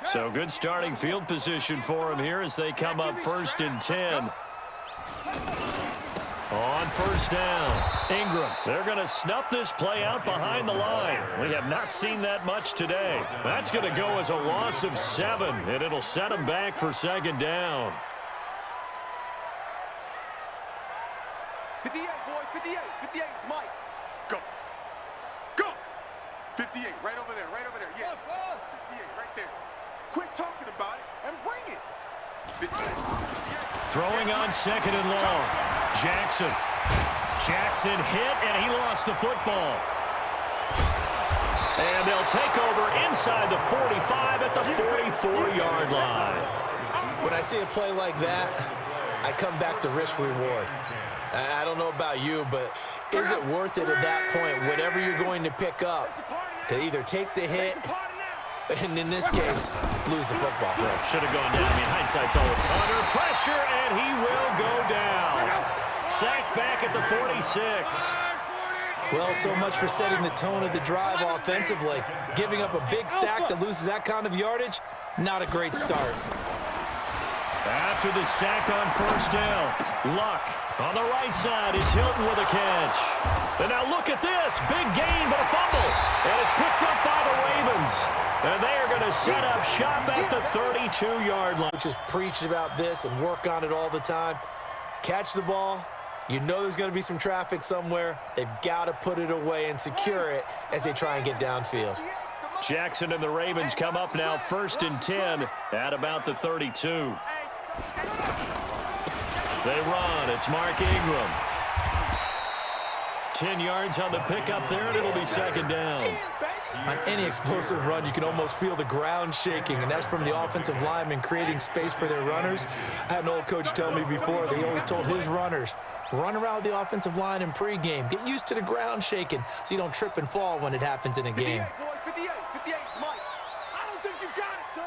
So good starting field position for him here as they come up 1st and 10. On 1st down, Ingram. They're going to snuff this play out behind the line. We have not seen that much today. That's going to go as a loss of 7, and it'll set them back for 2nd down. 58, boys, 58. 58 is Mike. Go. Go. 58, right over there, right over there. Yes. 58, right there. Quit talking about it and bring it. 58. Throwing on 2nd and long. Jackson hit, and he lost the football. And they'll take over inside the 45 at the 44-yard line. When I see a play like that, I come back to risk reward. I don't know about you, but is it worth it at that point, whatever you're going to pick up, to either take the hit, and in this case, lose the football? Well, should have gone down. I mean, hindsight's all under pressure, and he will go down. Sacked back at the 46. Well, so much for setting the tone of the drive offensively. Giving up a big sack that loses that kind of yardage, not a great start. After the sack on 1st down, Luck on the right side. It's Hilton with a catch. And now look at this. Big gain, but a fumble. And it's picked up by the Ravens. And they are going to set up shop at the 32-yard line. Just preach about this and work on it all the time. Catch the ball. You know there's going to be some traffic somewhere. They've got to put it away and secure it as they try and get downfield. Jackson and the Ravens come up now 1st and 10 at about the 32. They run. It's Mark Ingram. 10 yards on the pickup there, and it'll be 2nd down. On any explosive run, you can almost feel the ground shaking, and that's from the offensive linemen creating space for their runners. I had an old coach tell me before, he always told his runners, run around the offensive line in pregame. Get used to the ground shaking so you don't trip and fall when it happens in a game. 58, 58 is Mike. I don't think you got it, son.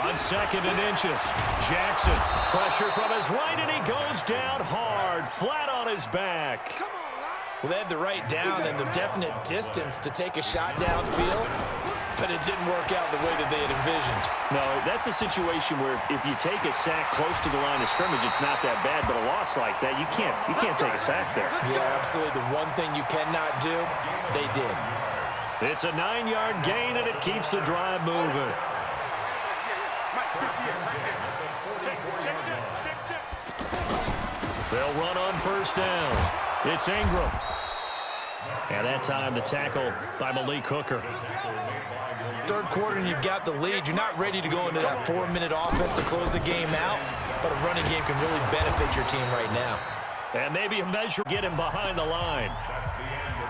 On 2nd and inches, Jackson, pressure from his right, and he goes down hard, flat on his back. Come on, Well, they had the right down and the definite distance to take a shot downfield, but it didn't work out the way that they had envisioned. No, that's a situation where if you take a sack close to the line of scrimmage, it's not that bad, but a loss like that, you can't take a sack there. Yeah, absolutely. The one thing you cannot do, they did. It's a 9-yard gain, and it keeps the drive moving. They'll run on 1st down. It's Ingram. And that time the tackle by Malik Hooker. Third quarter and you've got the lead. You're not ready to go into that 4-minute offense to close the game out, but a running game can really benefit your team right now. And maybe a measure get him behind the line.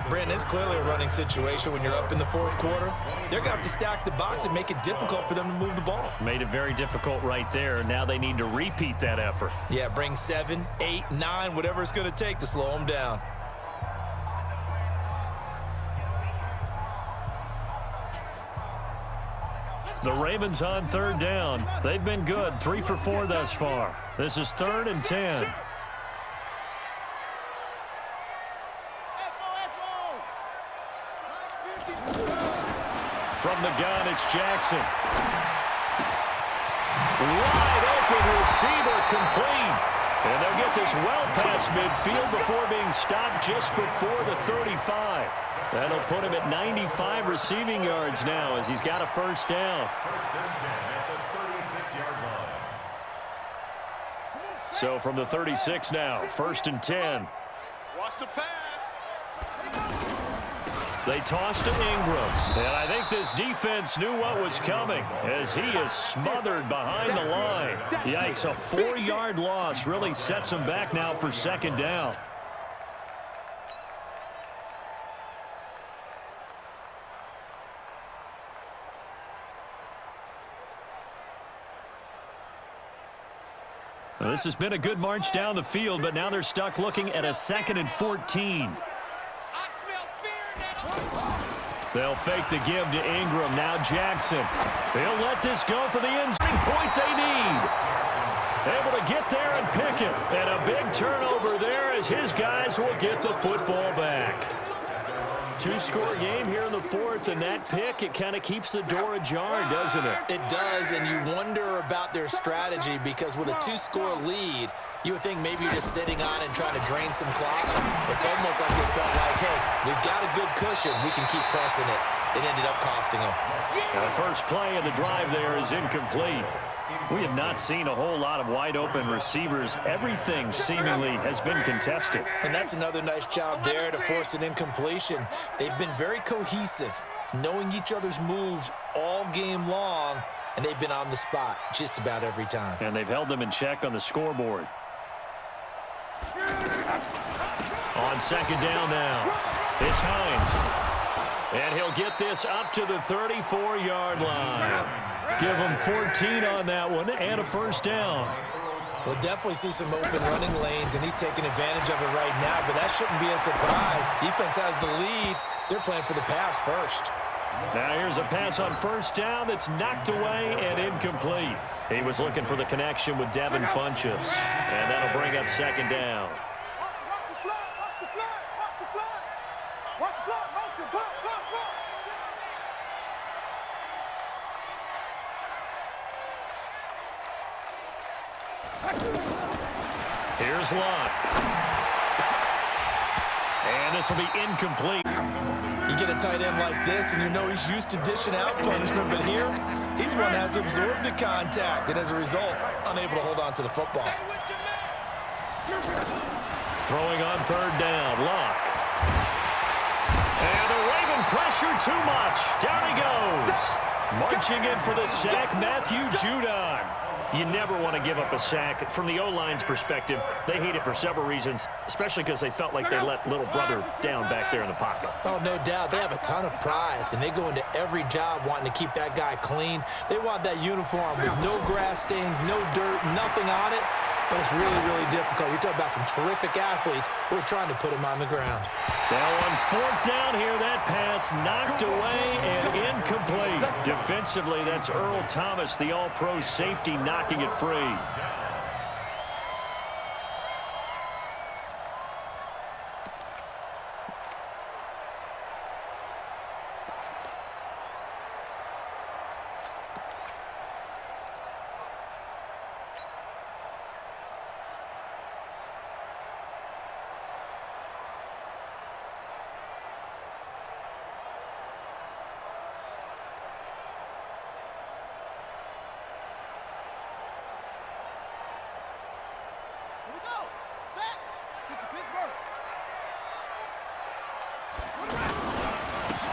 Brandon, it's clearly a running situation when you're up in the 4th quarter. They're going to have to stack the box and make it difficult for them to move the ball. Made it very difficult right there. Now they need to repeat that effort. Yeah, bring 7, 8, 9, whatever it's going to take to slow them down. The Ravens on 3rd down. They've been good, 3 for 4 thus far. This is 3rd and 10. From the gun, it's Jackson. Wide open receiver, complete. And they'll get this well past midfield before being stopped just before the 35. That'll put him at 95 receiving yards now as he's got a 1st down. So from the 36 now, 1st and 10. Watch the pass. They tossed to Ingram, and I think this defense knew what was coming as he is smothered behind the line. Yikes, a 4-yard loss really sets him back now for 2nd down. Well, this has been a good march down the field, but now they're stuck looking at a 2nd and 14. They'll fake the give to Ingram. Now Jackson. They'll let this go for the end point they need. Able to get there and pick it. And a big turnover there as his guys will get the football back. Two-score game here in the fourth, and that pick, it kind of keeps the door ajar, doesn't it? It does, and you wonder about their strategy because with a two-score lead, you would think maybe you're just sitting on and trying to drain some clock. It's almost like they felt like, hey, we've got a good cushion. We can keep pressing it. It ended up costing them. And the first play of the drive there is incomplete. We have not seen a whole lot of wide-open receivers. Everything seemingly has been contested. And that's another nice job there to force an incompletion. They've been very cohesive, knowing each other's moves all game long, and they've been on the spot just about every time. And they've held them in check on the scoreboard. On second down now, it's Hines. And he'll get this up to the 34-yard line. Give him 14 on that one and a first down. We'll definitely see some open running lanes, and he's taking advantage of it right now, but that shouldn't be a surprise. Defense has the lead. They're playing for the pass first. Now here's a pass on first down that's knocked away and incomplete. He was looking for the connection with Devin Funchess, and that'll bring up second down. Here's Lott. And this will be incomplete. You get a tight end like this, and you know he's used to dishing out punishment, but here, he's one that has to absorb the contact, and as a result, unable to hold on to the football. Throwing on third down, Lott. And the Raven pressure too much. Down he goes. Marching in for the sack, Matthew Judon. You never want to give up a sack. From the O-line's perspective, they hate it for several reasons, especially because they felt like they let little brother down back there in the pocket. Oh, no doubt. They have a ton of pride, and they go into every job wanting to keep that guy clean. They want that uniform with no grass stains, no dirt, nothing on it. But it's really, really difficult. You're talking about some terrific athletes who are trying to put him on the ground. Now on fourth down here, that pass knocked away and incomplete. Defensively, that's Earl Thomas, the all-pro safety, knocking it free.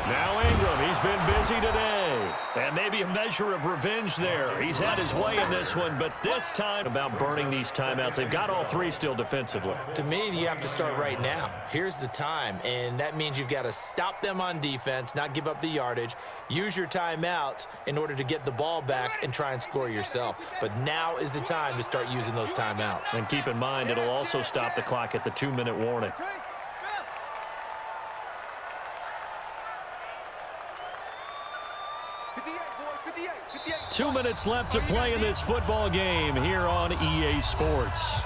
Now Ingram, he's been busy today. And maybe a measure of revenge there. He's had his way in this one, but this time about burning these timeouts. They've got all three still defensively. To me, you have to start right now. Here's the time, and that means you've got to stop them on defense, not give up the yardage, use your timeouts in order to get the ball back and try and score yourself. But now is the time to start using those timeouts. And keep in mind, it'll also stop the clock at the 2-minute warning. 2 minutes left to play in this football game here on EA Sports.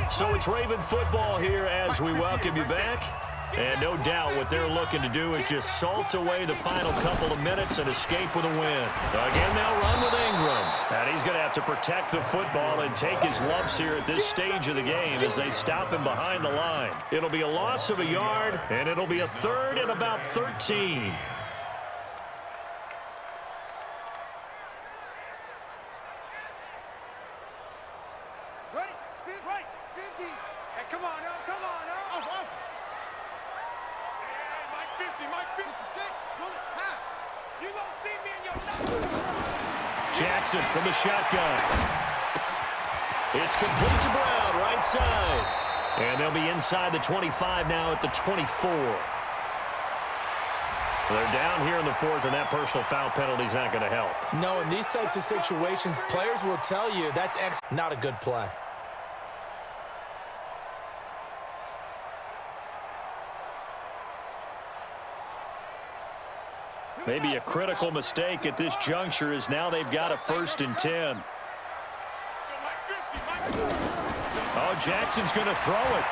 So it's Raven football here as we welcome you back. And no doubt what they're looking to do is just salt away the final couple of minutes and escape with a win. Again, they'll run with Ingram. And he's going to have to protect the football and take his lumps here at this stage of the game as they stop him behind the line. It'll be a loss of a yard, and it'll be a third and about 13. Ready? Spin right. Spin deep. Hey, come on now. Come on now. Off. Hey, Mike 50. 56. Pull it. Half. You gonna see me in your Jackson from the shotgun. It's complete to Brown, right side. And they'll be inside the 25 now at the 24. They're down here in the fourth, and that personal foul penalty is not going to help. No, in these types of situations, players will tell you that's not a good play. Maybe a critical mistake at this juncture as now they've got a 1st and 10. Oh, Jackson's going to throw it.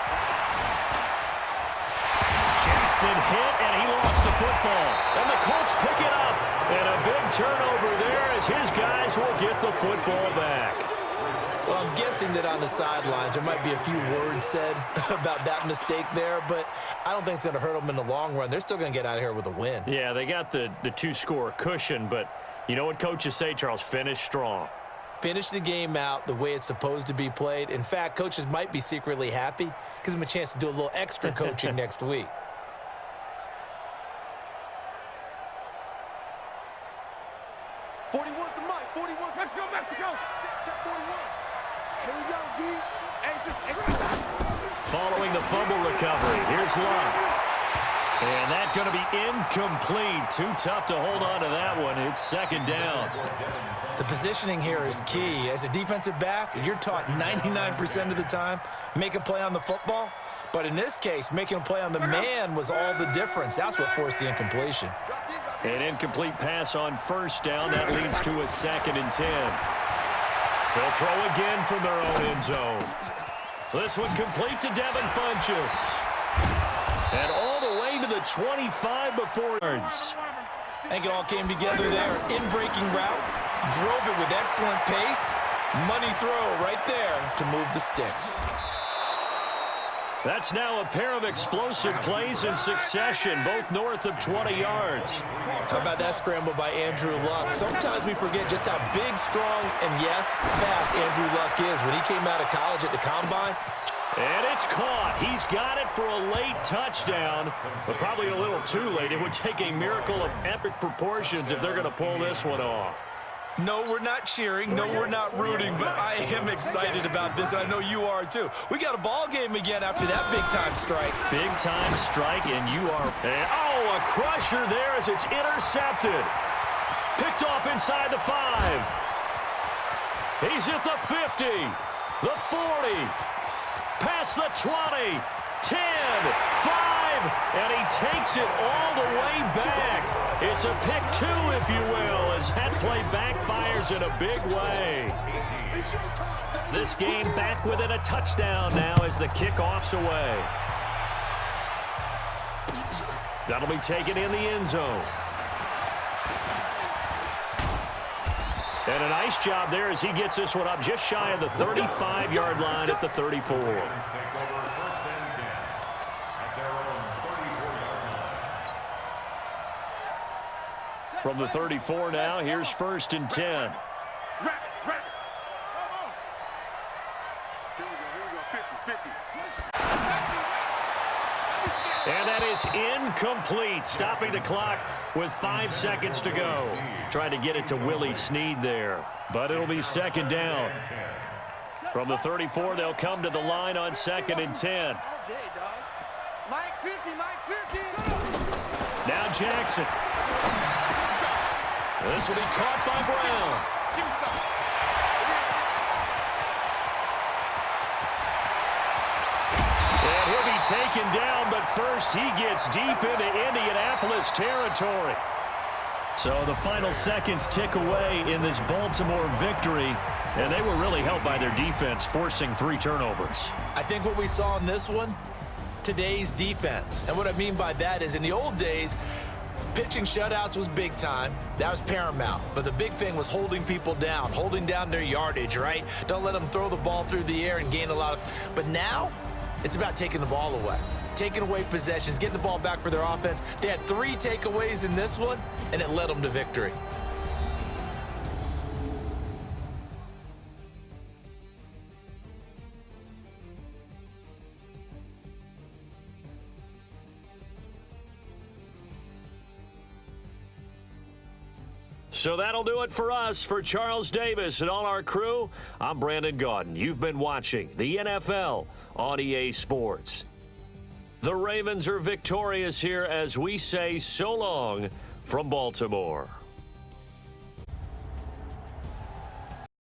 Jackson hit, and he lost the football. And the Colts pick it up. And a big turnover there as his guys will get the football back. Well, I'm guessing that on the sidelines there might be a few words said about that mistake there, but I don't think it's going to hurt them in the long run. They're still going to get out of here with a win. Yeah, they got the 2-score cushion, but you know what coaches say, Charles? Finish strong. Finish the game out the way it's supposed to be played. In fact, coaches might be secretly happy. Gives them a chance to do a little extra coaching next week. Let's go, Mexico! Check 41. Here we go, D. Following the fumble recovery, here's Luck. And that's going to be incomplete. Too tough to hold on to that one. It's 2nd down. The positioning here is key. As a defensive back, you're taught 99% of the time, make a play on the football. But in this case, making a play on the man was all the difference. That's what forced the incompletion. An incomplete pass on 1st down. That leads to a 2nd and 10. They'll throw again from their own end zone. This one complete to Devin Funchess. And all the way to the 25 before yards. I think it all came together there. In-breaking route, drove it with excellent pace. Money throw right there to move the sticks. That's now a pair of explosive plays in succession, both north of 20 yards. How about that scramble by Andrew Luck? Sometimes we forget just how big, strong, and yes, fast Andrew Luck is. When he came out of college at the Combine. And it's caught. He's got it for a late touchdown, but probably a little too late. It would take a miracle of epic proportions if they're going to pull this one off. No, we're not cheering. No, we're not rooting, but I am excited about this, and I know you are too. We got a ball game again after that big-time strike. Big-time strike, and you are... Oh, a crusher there as it's intercepted. Picked off inside the 5. He's at the 50, the 40, past the 20, 10, 5, and he takes it all the way back. It's a pick 2, if you will, as that play backfires in a big way. This game back within a touchdown now as the kickoff's away. That'll be taken in the end zone. And a nice job there as he gets this one up just shy of the 35-yard line at the 34. From the 34 now, here's 1st and 10. And that is incomplete, stopping the clock with 5 seconds to go. Trying to get it to Willie Snead there, but it'll be 2nd down. From the 34, they'll come to the line on 2nd and 10. Now Jackson. This will be caught by Brown. And he'll be taken down, but first he gets deep into Indianapolis territory. So the final seconds tick away in this Baltimore victory, and they were really helped by their defense, forcing 3 turnovers. I think what we saw in this one, today's defense. And what I mean by that is in the old days, pitching shutouts was big time. That was paramount. But the big thing was holding people down, holding down their yardage, right? Don't let them throw the ball through the air and gain a lot of... But now, it's about taking the ball away. Taking away possessions, getting the ball back for their offense. They had 3 takeaways in this one, and it led them to victory. So that'll do it for us. For Charles Davis and all our crew, I'm Brandon Gaudin. You've been watching the NFL on EA Sports. The Ravens are victorious here as we say so long from Baltimore.